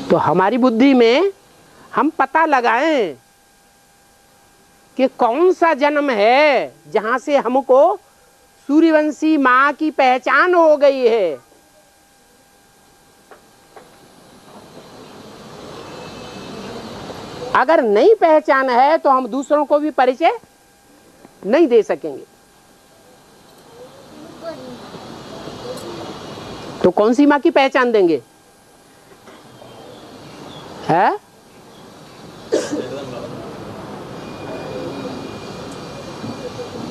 तो हमारी बुद्धि में हम पता लगाएं कि कौन सा जन्म है जहां से हमको सूर्यवंशी मां की पहचान हो गई है। अगर नहीं पहचान है तो हम दूसरों को भी परिचय नहीं दे सकेंगे। तो कौन सी मां की पहचान देंगे? है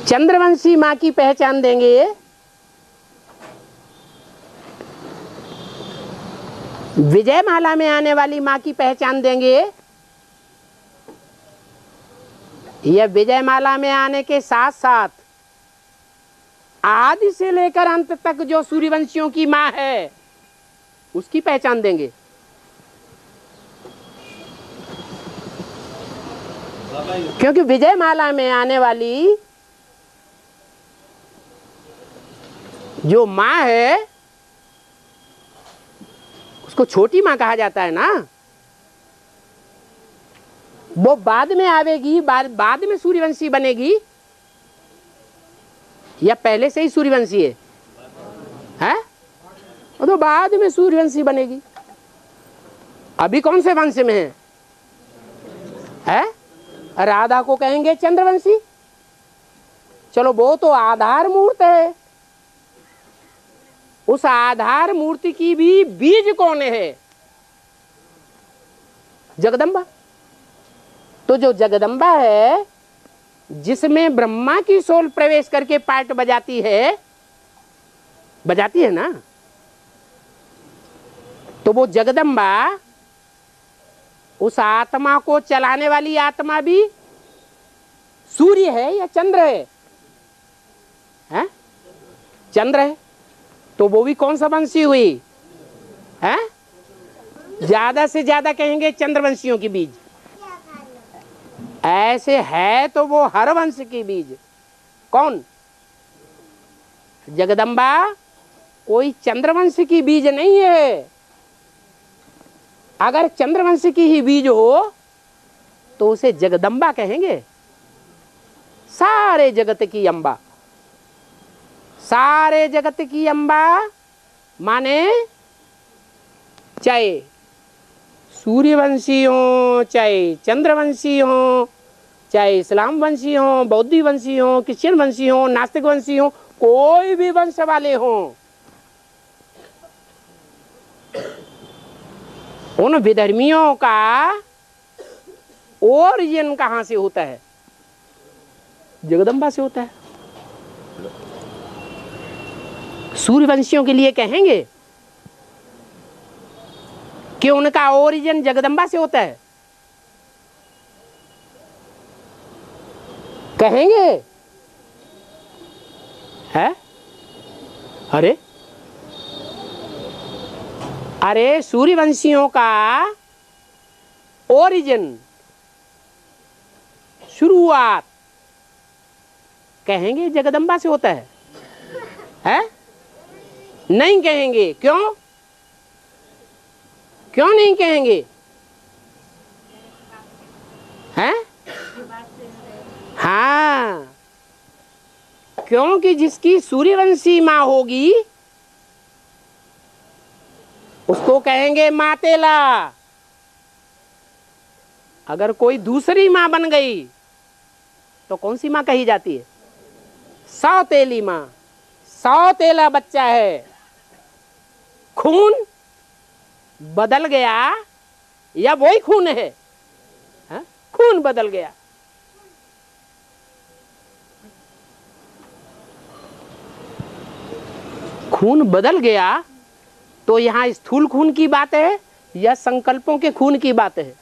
चंद्रवंशी मां की पहचान देंगे, विजयमाला में आने वाली मां की पहचान देंगे, यह विजयमाला में आने के साथ साथ आदि से लेकर अंत तक जो सूर्यवंशियों की मां है उसकी पहचान देंगे। क्योंकि विजयमाला में आने वाली जो मां है उसको छोटी मां कहा जाता है ना। वो बाद में आवेगी, बाद में सूर्यवंशी बनेगी या पहले से ही सूर्यवंशी है? वो तो बाद में सूर्यवंशी बनेगी। अभी कौन से वंश में है? राधा को कहेंगे चंद्रवंशी। चलो वो तो आधार मूर्त है, उस आधार मूर्ति की भी बीज कौन है? जगदम्बा। तो जो जगदम्बा है जिसमें ब्रह्मा की सोल प्रवेश करके पार्ट बजाती है ना, तो वो जगदम्बा उस आत्मा को चलाने वाली आत्मा भी सूर्य है या चंद्र है? चंद्र है। तो वो भी कौन सा वंशी हुई है? ज्यादा से ज्यादा कहेंगे चंद्रवंशियों की बीज। ऐसे है तो वो हर वंश की बीज। कौन? जगदम्बा कोई चंद्रवंश की बीज नहीं है। अगर चंद्रवंश की ही बीज हो तो उसे जगदम्बा कहेंगे। सारे जगत की अम्बा, सारे जगत की अम्बा माने चाहे सूर्यवंशी हो, चाहे चंद्रवंशी हो, चाहे इस्लाम वंशी हो, बौद्धी वंशी हो, क्रिश्चियन वंशी हो, नास्तिक वंशी हो, कोई भी वंश वाले हो, उन विधर्मियों का ओरिजिन कहां से होता है? जगदम्बा से होता है। सूर्यवंशियों के लिए कहेंगे कि उनका ओरिजिन जगदम्बा से होता है? कहेंगे? है? अरे सूर्यवंशियों का ओरिजिन, शुरुआत कहेंगे जगदम्बा से होता है? नहीं कहेंगे। क्यों? क्यों नहीं कहेंगे? हैं? हाँ, क्योंकि जिसकी सूर्यवंशी माँ होगी उसको कहेंगे मातेला। अगर कोई दूसरी माँ बन गई तो कौन सी माँ कही जाती है? सौतेली माँ। सौतेला बच्चा है। खून बदल गया या वही खून है? खून बदल गया। खून बदल गया तो यहां स्थूल खून की बात है या संकल्पों के खून की बात है?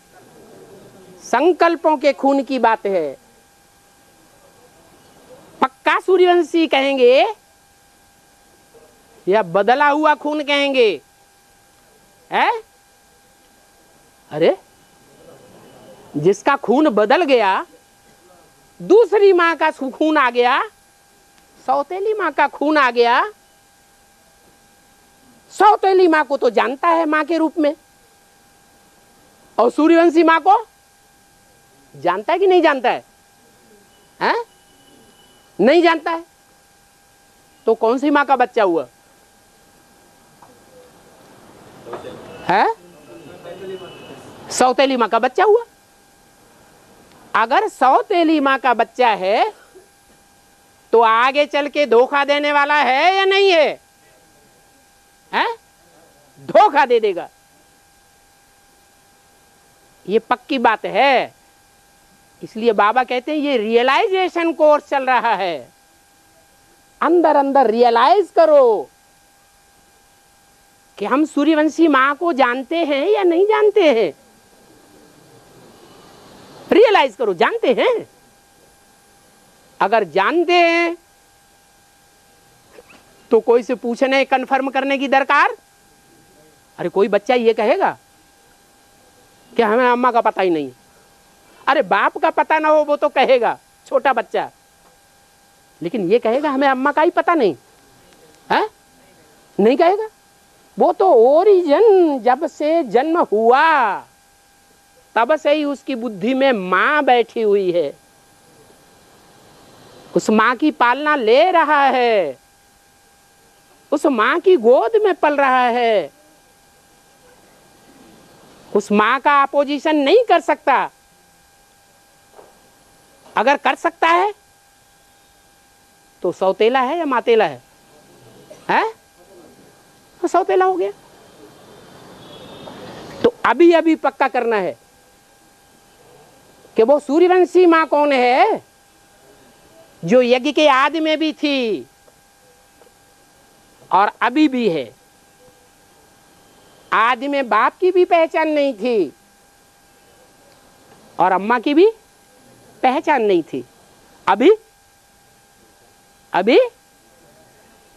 संकल्पों के खून की बात है। पक्का सूर्यवंशी कहेंगे या बदला हुआ खून कहेंगे? है? अरे जिसका खून बदल गया, दूसरी माँ का खून आ गया, सौतेली माँ का खून आ गया, सौतेली माँ को तो जानता है माँ के रूप में, और सूर्यवंशी माँ को जानता है कि नहीं जानता है? हैं? नहीं जानता है। तो कौन सी माँ का बच्चा हुआ है? सौतेली माँ का बच्चा हुआ। अगर सौतेली माँ का बच्चा है तो आगे चल के धोखा देने वाला है या नहीं है? हैं? धोखा दे देगा, ये पक्की बात है। इसलिए बाबा कहते हैं ये रियलाइजेशन कोर्स चल रहा है। अंदर अंदर रियलाइज करो कि हम सूर्यवंशी माँ को जानते हैं या नहीं जानते हैं। रियलाइज करो, जानते हैं? अगर जानते हैं तो कोई से पूछने कंफर्म करने की दरकार। अरे कोई बच्चा ये कहेगा कि हमें अम्मा का पता ही नहीं। अरे बाप का पता ना हो वो तो कहेगा, छोटा बच्चा, लेकिन ये कहेगा हमें अम्मा का ही पता नहीं है? नहीं कहेगा। वो तो ओरिजिन जब से जन्म हुआ तब से ही उसकी बुद्धि में माँ बैठी हुई है, उस माँ की पालना ले रहा है, उस माँ की गोद में पल रहा है। उस माँ का अपोजिशन नहीं कर सकता। अगर कर सकता है तो सौतेला है या मातेला है? हैं? तो सौतेला हो गया। तो अभी अभी पक्का करना है कि वो सूर्यवंशी माँ कौन है, जो यज्ञ के आदि में भी थी और अभी भी है। आदि में बाप की भी पहचान नहीं थी और अम्मा की भी पहचान नहीं थी। अभी